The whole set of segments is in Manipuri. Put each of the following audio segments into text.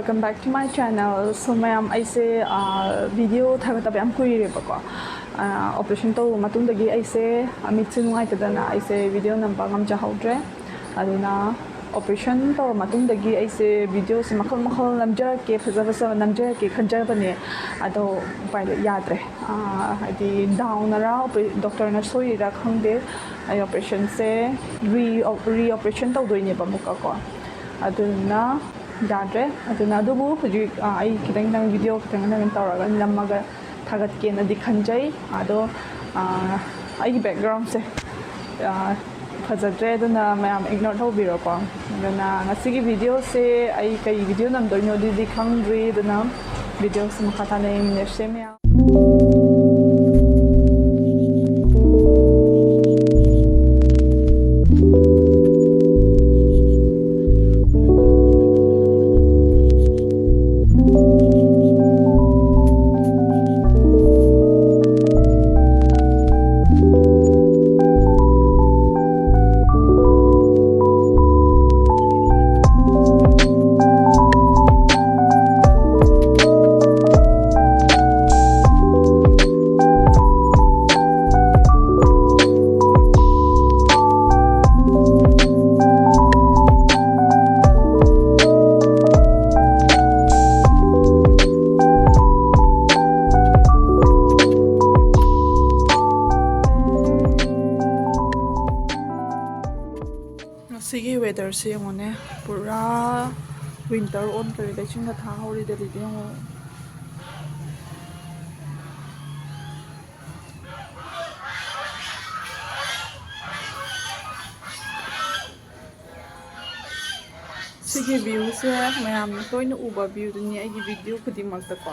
welcome back to my channel. So mayam aise video thagatab yam kuire bako operation to matungdagi aise amit se nungai tadana aise video namba ngam jahawdre aduna operation to matungdagi aise video se makhal makhal namjar ke fazabasa namjar ke khanjar bane ado pilot yadre adi down ara doctor na soi ra khangde ai operation se re operation to doine ba muka ko aduna yadre aduna adubu hujik ai kitang nang video kitang nang tawraga namaga thagat ke na dikhanjai ado ai background se fazadre aduna mayam ignore thobiro ko aduna ngasigi video se ai kai video nam doino di dikhangri aduna video se makata na im nefse me sige weather se ngone pura winter on kare da chinga tha hori de de ngo sige view se mayam toina uba view ni ai video khudi mak ta ko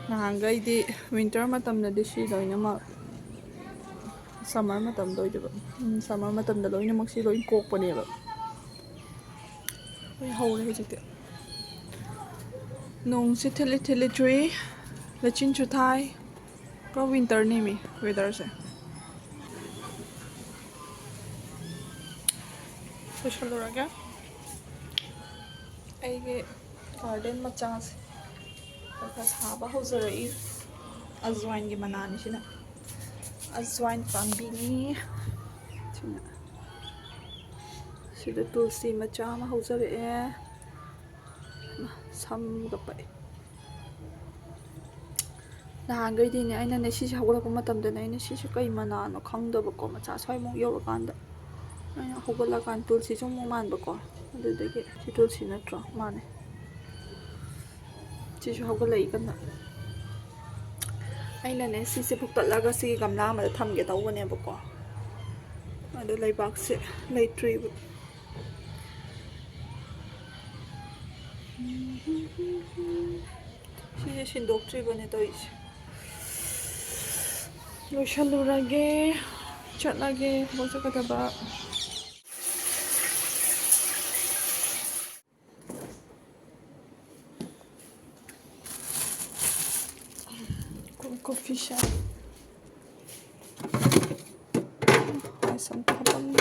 nahangai di winter matam na de shi loina ma summer matam doi de summer matam da loina mak si loin kok pa ne ba oi hole hejite nong se thele thele tree la chin chu thai pro winter ni mi weather se to chalo raga ai ge garden macha se ka saba ho zarai azwain gi manani sina azwain pambini sina sida tulsi macha ma ho zarai sam ga pai nahangai di ne aina ne si hawla ko matam da ne si kai mana no khangda ba ko macha sai mo yor kan da aina hogala kan tulsi jong mo man ba ko adu de ge si tulsi na tro mane si hawla i kan na aina ne si se phuk laga si gamla ma tham ge taw ne ba ko adu lai bak se lai tree si sindok tree bane to is lo shalurage chatlage bosa kata ba coffee shop some carbon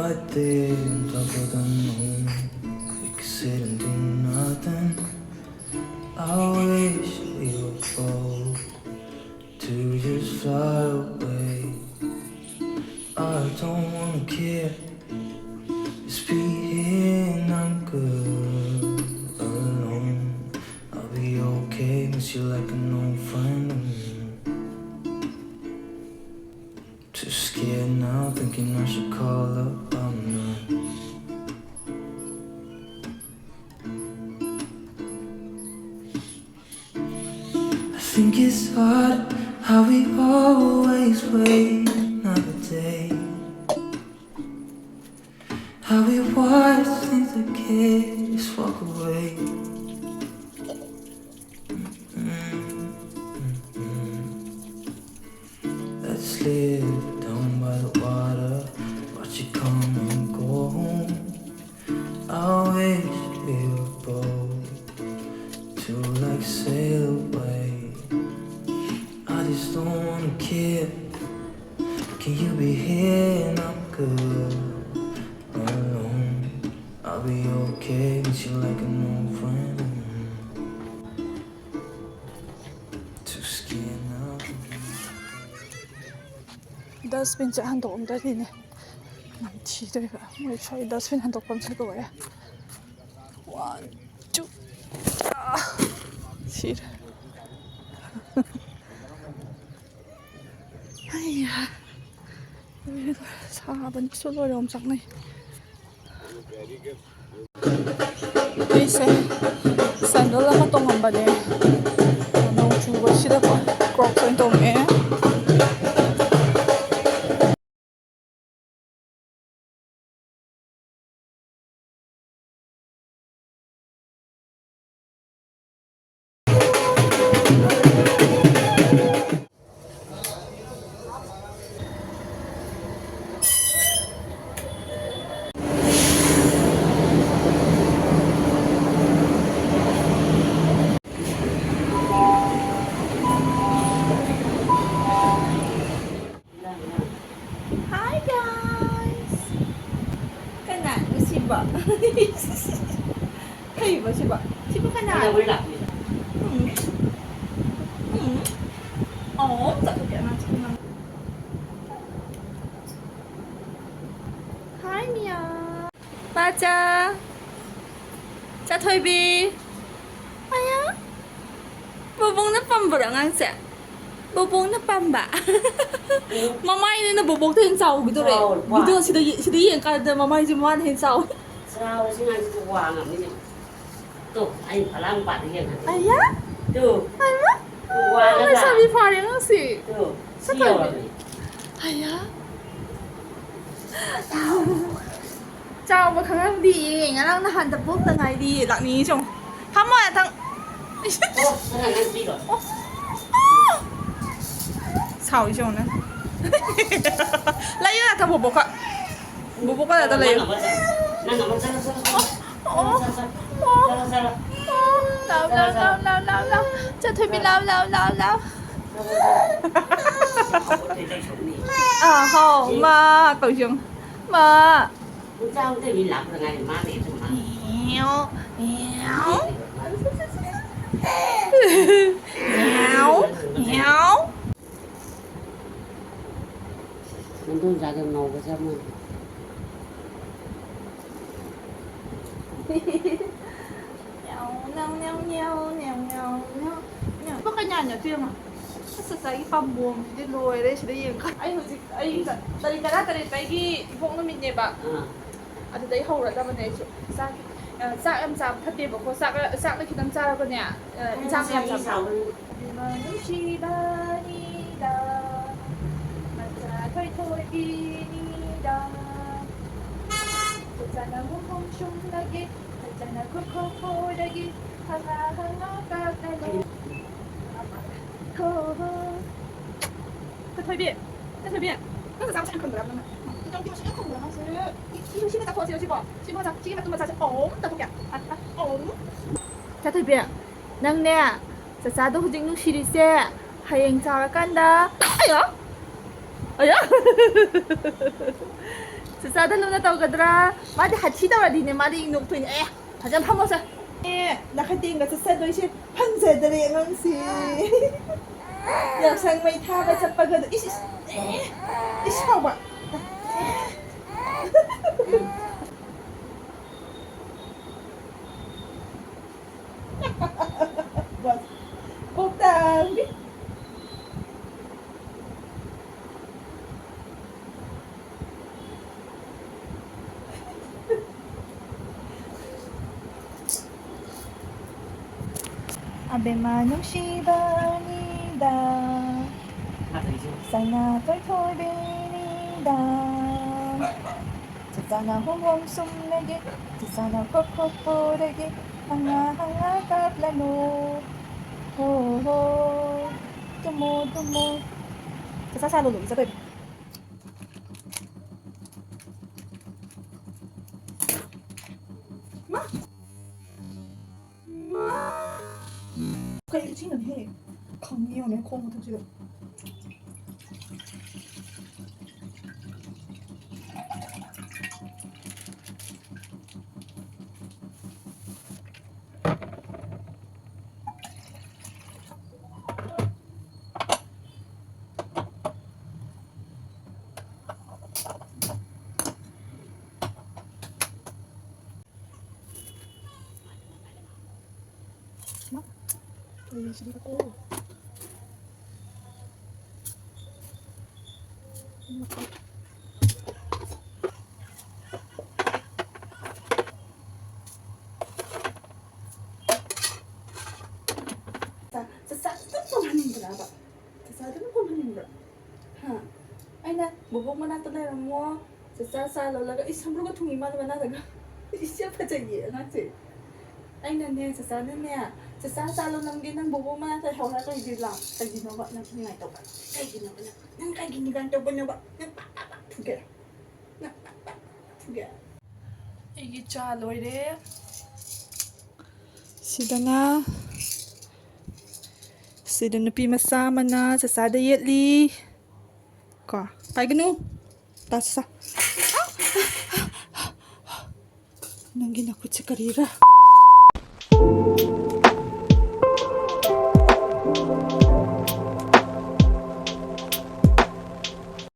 right there on top of the moon, we could sit and do nothing. I wish we were both to just fly away. I don't wanna care, just be here and I'm good alone. I'll be okay, miss you like an old friend. Too scared now, thinking I should call up. I'm not. I think it's hard how we always wait another day. How we watch since the kids walk away. Let's live down by the water, watch it come and go home. I wish we were both to like sail away. I just don't wanna care. Can you be here and I'm good alone? I'll be okay with you like an old friend. Too scared now. 더스빈 저 한도 옮다리네. 남티들가 우리 저희 더스빈 한도 범칠 거야. 원, 쭉, 아, 싫어. 아이야, 여기도 4번 솔로리 엄청 네. 이제 샌들 한번 동안 봐네. 너무 주고 싫어. 크록스 동에. Hey, ba siya ba? Siya ba ka na? Wala. Oo, takot yan ang siya. Hi, Mia. 맞아. 자, 토이비. 아야? Bubong na pamba lang ang siya. Bubong na pamba. Mamay na nabubog tayo sa gitu re. Gitu sida yang kada mamay juman hen sa. Sao sinh anh cứ quàng à mình tu anh phải làm bạn như này Aya? tu Aya? quàng May là sabi pa rin ang si. tu Sa siêu tabi. rồi Aya? Chào và kháng đi, ngã lang nahan tập bốc tầng này đi, lạc ní chồng. Hăm mà thằng. ô cái này anh đi rồi Sao vậy chồng nè? Lấy ra thằng bốc à? Bốc là tao lấy. nó nằm sao Lao. Cho thôi bị lao. À hổ mà cậu chồng mà. sao thì bị lạc rồi ngày mà để cho mà Mèo. mình tôi ra đường ngầu cái sao mà Có cái nhà riêng à? Sa cái farm buông thì lôi đấy chỉ để yên khách. Anh hồi anh tại cái đó tại cái vùng nó mình nhẹ bạ. À thì đấy hầu là ta bên này sa em sa thật đẹp của sa nó khi đang sa cái nhà sa em sa sao mà những chi ba ni da mà sa thôi đi ni da sa na không chung lagi sa na khô lagi hanga ka lagi Thôi bien, nó là sao sẽ không được lắm mà. Trong khi nó không được lắm sẽ 이거 심어 딱 보세요, 집어. 집어서 지금 또 맞아. 딱 보게. 자, thôi bien. Nang nè. Sa sa do hujing nung shirise. Hayeng 자라간다. 아야? Sa sa do luna tao kadra. Madi hachi daw din madi inok to niya. 다시 파모사. Nakating ka sa do siya pansadari ngang si. 영상 may taba sa pagod. Ikaw ba? Bogdan. 아베마누 시바니다 사나 똘똘베니다 짜짜나 홈홈 쏨내기 짜짜나 코코뽀래기 항아 갑라노 호호 두모 짜짜사로 놀이자 베이비 그래 이렇게 치면 해 강미연의 콩 같은 지금 열심히 갖고 Sasado hanin berapa? Sasado pun hanin berapa? Ha, aina bubuk mana tu dah ramu? Sasa lalu laga isam luka tungi mana laga? Siapa jadi nanti? Aina ni sasa ni sasa lalu namgin nang bubuk mana tu hawla tu hidup lah. Tadi nawa nak ngai tu kan? Nang kayak gini kan tu punya ba? Tuge, tuge. Ini cah leire. Sidana. Sida nupi masama na sasada yadli. Ka, kaya gano? Tasa. Nanggin ako sa karira.